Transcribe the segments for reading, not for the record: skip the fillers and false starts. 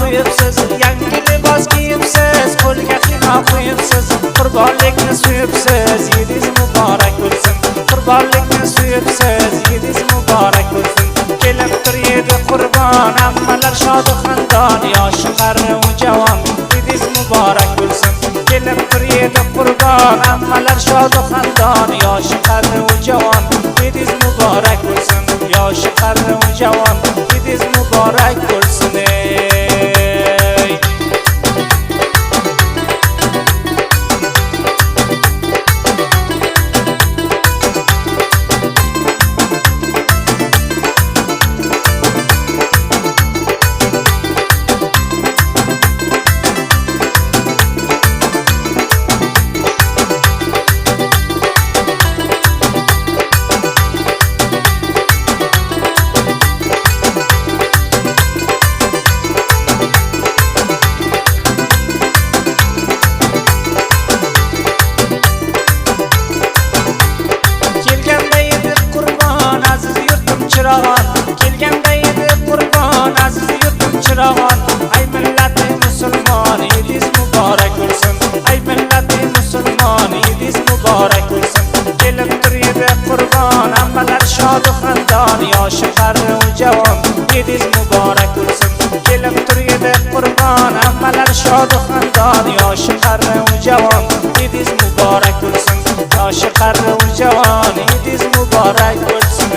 qo'yibsiz, yangi libos kiyibsiz, qo'lga xina qo'yibsiz, qurbonlikni suyibsiz, yidingiz muborak bo'lsin. Qurbonlikni suyibsiz, yidingiz muborak bo'lsin. Kelib tur yedi qurbon, hammalar shod xandon, yoshi qari u javon, yidingiz muborak bo'lsin. Kelib tur yedi qurbon, hammalar shod xandon, yoshi qari u javon, yidingiz muborak bo'lsin. Yoshi qari u javon, yidingiz muborak bo'lsin. Kelganda edi qurbon, aziz yurtim chirog'on. Ay millati musulmon, yidingiz muborak bo'lsin. Ay millati musulmon, yidingiz muborak bo'lsin. Kelib tur edi qurbon, hammalar shod xandon, yoshi qari u javon, yidingiz muborak bo'lsin. Kelib tur edi qurbon, hammalar shod xandon, yoshi qari u javon, yidingiz muborak bo'lsin. Yoshi qari u javon, yidingiz muborak bo'lsin.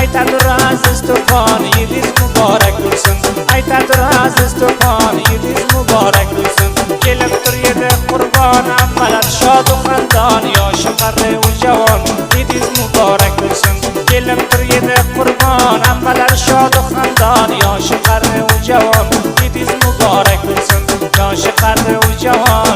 Aytadur aziz tufon, yidingiz muborak bo'lsin. Aytadur aziz tufon, yidingiz muborak bo'lsin. Kelib tur edi qurbon, hammalar shod xandon, yoshi qari u javon, yidingiz muborak bo'lsin. Kelib tur edi qurbon, hammalar shod xandon, yoshi qari u javon, yidingiz muborak bo'lsin. Yoshi qari u javon,